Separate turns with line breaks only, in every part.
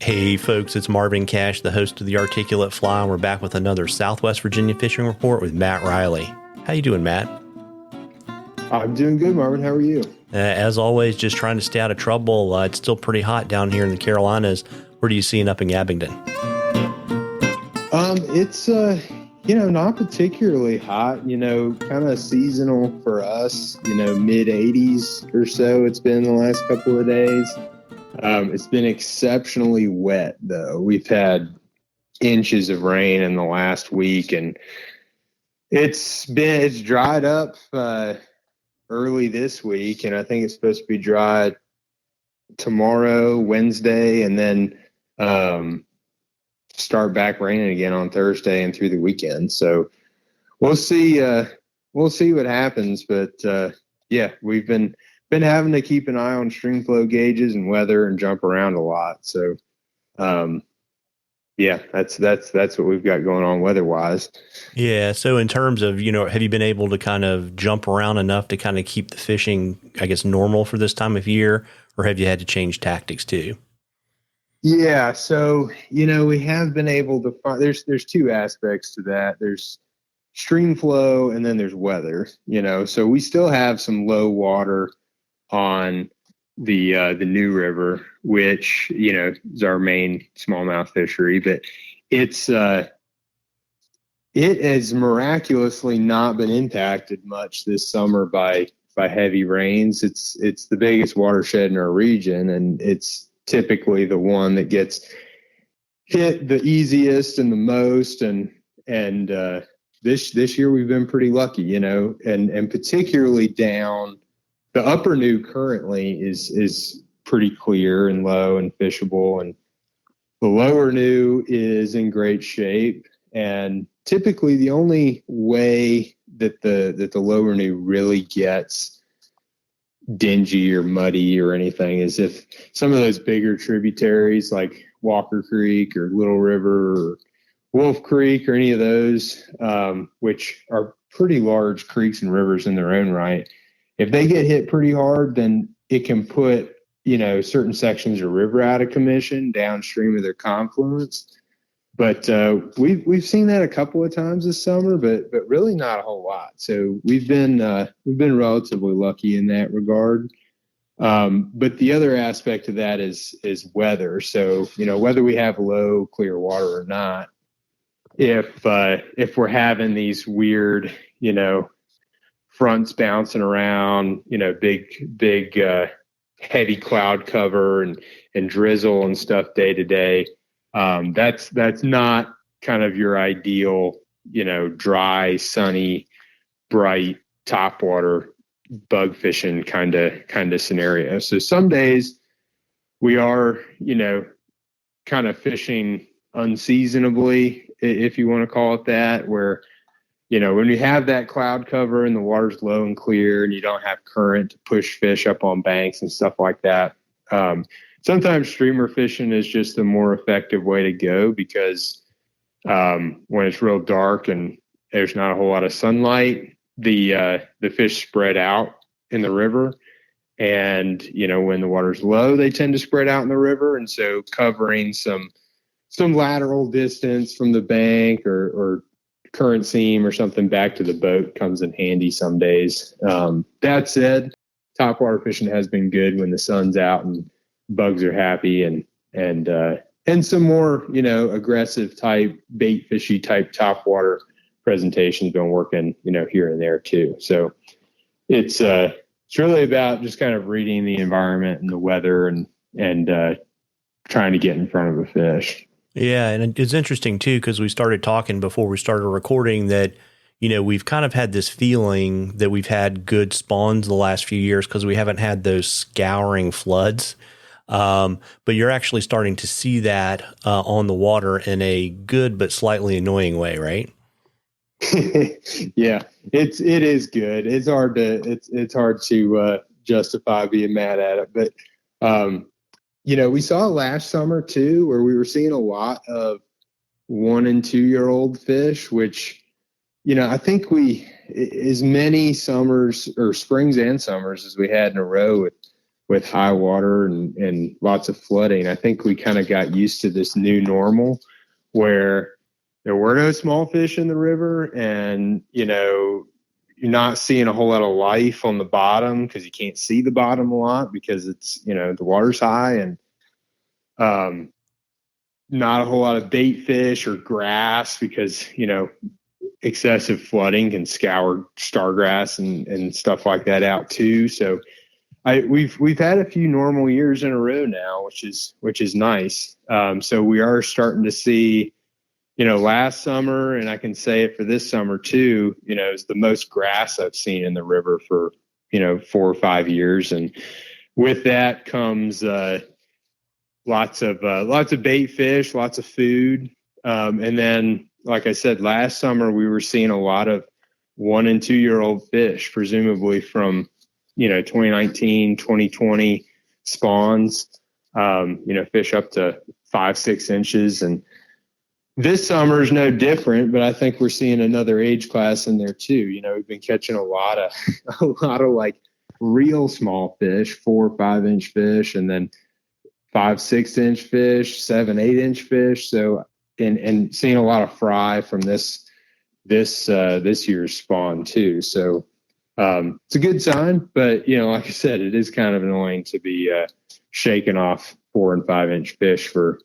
Hey folks, it's Marvin Cash, the host of The Articulate Fly, and we're back with another Southwest Virginia fishing report with Matt Reilly. How you doing, Matt?
I'm doing good, Marvin. How are you?
As always, just trying to stay out of trouble. It's still pretty hot down here in the Carolinas. What are you seeing up in Abingdon?
It's not particularly hot, kind of seasonal for us, mid 80s or so. It's been the last couple of days. It's been exceptionally wet though. We've had inches of rain in the last week, and it's dried up early this week, and I think it's supposed to be dry tomorrow, Wednesday, and then start back raining again on Thursday and through the weekend. So we'll see what happens. But we've been having to keep an eye on stream flow gauges and weather and jump around a lot. So that's what we've got going on weather-wise.
Yeah, so in terms of, have you been able to kind of jump around enough to kind of keep the fishing, I guess, normal for this time of year, or have you had to change tactics too?
Yeah, so, we have been able to find, there's two aspects to that. There's stream flow and then there's weather, so we still have some low water on the New River, which, is our main smallmouth fishery, but it has miraculously not been impacted much this summer by heavy rains. It's the biggest watershed in our region, and it's typically the one that gets hit the easiest and the most. And this year we've been pretty lucky, and particularly down the upper New currently is pretty clear and low and fishable, and the lower New is in great shape. And typically the only way that the lower New really gets dingy or muddy or anything is if some of those bigger tributaries like Walker Creek or Little River or Wolf Creek or any of those, which are pretty large creeks and rivers in their own right, if they get hit pretty hard, then it can put, certain sections of river out of commission downstream of their confluence. But we've seen that a couple of times this summer, but really not a whole lot. So we've been relatively lucky in that regard. But the other aspect of that is weather. So whether we have low clear water or not, if we're having these weird fronts bouncing around, big heavy cloud cover and drizzle and stuff day to day. That's not kind of your ideal, dry, sunny, bright topwater bug fishing kind of scenario. So some days we are, kind of fishing unseasonably, if you want to call it that, where, when you have that cloud cover and the water's low and clear and you don't have current to push fish up on banks and stuff like that. Sometimes streamer fishing is just a more effective way to go because when it's real dark and there's not a whole lot of sunlight, the fish spread out in the river. And, when the water's low, they tend to spread out in the river. And so covering some lateral distance from the bank or current seam or something back to the boat comes in handy some days. That said, topwater fishing has been good when the sun's out and bugs are happy, and some more, aggressive type bait fishy type topwater presentations been working, here and there too. So it's really about just kind of reading the environment and the weather and trying to get in front of a fish.
Yeah, and it's interesting too because we started talking before we started recording that we've kind of had this feeling that we've had good spawns the last few years because we haven't had those scouring floods. But you're actually starting to see that on the water in a good but slightly annoying way, right?
Yeah, it is good. It's hard to justify being mad at it, but we saw last summer too, where we were seeing a lot of 1 and 2 year old fish, which I think as many summers or springs and summers as we had in a row with with high water and lots of flooding. I think we kind of got used to this new normal where there were no small fish in the river, and you're not seeing a whole lot of life on the bottom because you can't see the bottom a lot because it's the water's high, and not a whole lot of bait fish or grass because excessive flooding can scour stargrass and stuff like that out too. So we've had a few normal years in a row now, which is nice. So we are starting to see, last summer, and I can say it for this summer too, is the most grass I've seen in the river for 4 or 5 years, and with that comes lots of bait fish, lots of food, and then, like I said, last summer we were seeing a lot of 1 and 2 year old fish, presumably from 2019, 2020 spawns, fish up to 5-6 inches. And this summer is no different, but I think we're seeing another age class in there too. We've been catching a lot of like real small fish, 4 or 5 inch fish, and then 5-6 inch fish, 7-8 inch fish. So, and seeing a lot of fry from this year's spawn too. So, it's a good sign, but like I said, it is kind of annoying to be shaking off 4 and 5 inch fish for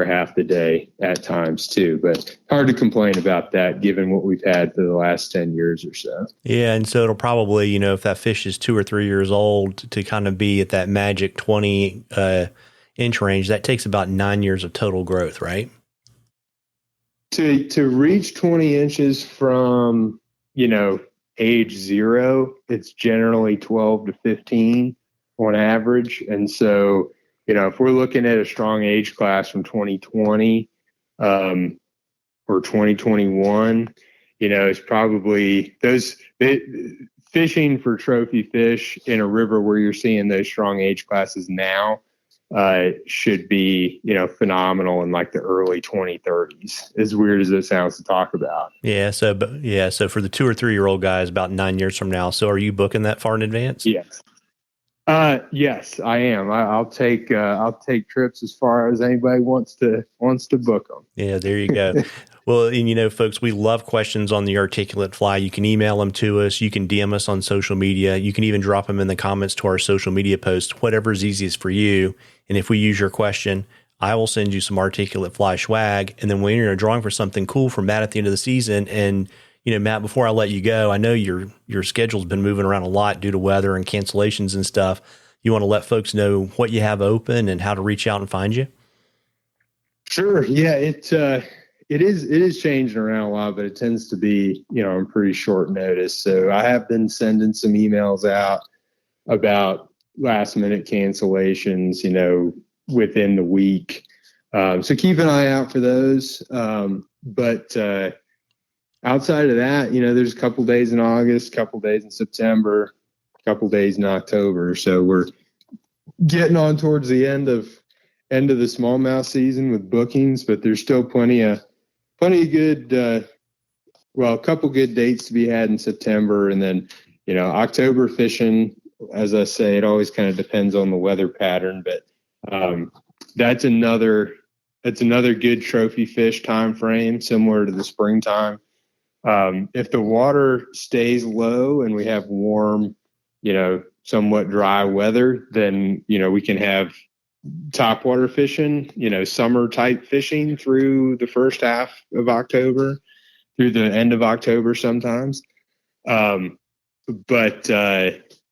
half the day at times too. But hard to complain about that given what we've had for the last 10 years or so.
Yeah, and so it'll probably, if that fish is 2 or 3 years old, to kind of be at that magic 20 inch range, that takes about 9 years of total growth, right?
To reach 20 inches from age 0, it's generally 12 to 15 on average. And so, if we're looking at a strong age class from 2020 or 2021, it's probably fishing for trophy fish in a river where you're seeing those strong age classes now should be, phenomenal in like the early 2030s, as weird as it sounds to talk about.
Yeah. So for the 2 or 3 year old guys, about 9 years from now. So are you booking that far in advance?
Yes. Yes, I am. I'll take trips as far as anybody wants to book them.
Yeah, there you go. Well, and folks, we love questions on the articulate fly. You can email them to us. You can DM us on social media. You can even drop them in the comments to our social media posts, whatever's easiest for you. And if we use your question, I will send you some articulate fly swag. And then when you're drawing for something cool from Matt at the end of the season, and Matt, before I let you go, I know your schedule's been moving around a lot due to weather and cancellations and stuff. You want to let folks know what you have open and how to reach out and find you?
Sure. Yeah, it is changing around a lot, but it tends to be, on pretty short notice. So I have been sending some emails out about last minute cancellations, within the week. So keep an eye out for those. But outside of that, there's a couple days in August, a couple days in September, a couple days in October. So we're getting on towards the end of the smallmouth season with bookings, but there's still plenty of good, a couple good dates to be had in September. And then, October fishing, as I say, it always kind of depends on the weather pattern, but that's another good trophy fish time frame, similar to the springtime. If the water stays low and we have warm, somewhat dry weather, then, we can have topwater fishing, summer type fishing through the first half of October, through the end of October sometimes. But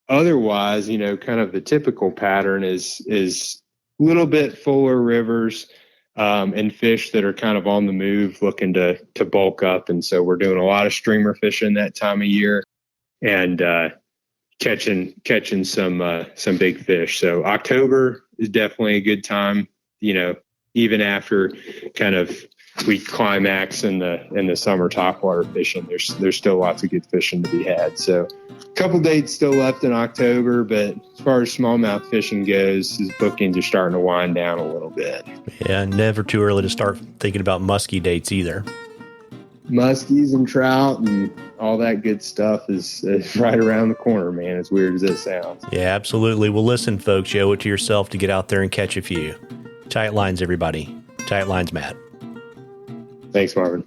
otherwise, kind of the typical pattern is a little bit fuller rivers, and fish that are kind of on the move looking to bulk up. And so we're doing a lot of streamer fishing that time of year and catching some big fish. So October is definitely a good time, even after kind of we climax in the summer topwater fishing, there's still lots of good fishing to be had. So a couple dates still left in October, but as far as smallmouth fishing goes, his bookings are starting to wind down a little bit.
Yeah, never too early to start thinking about muskie dates either.
muskies and trout and all that good stuff is right around the corner, man. As weird as it sounds.
Yeah, absolutely. Well, listen, folks, you owe it to yourself to get out there and catch a few. Tight lines, everybody. Tight lines, Matt.
Thanks, Marvin.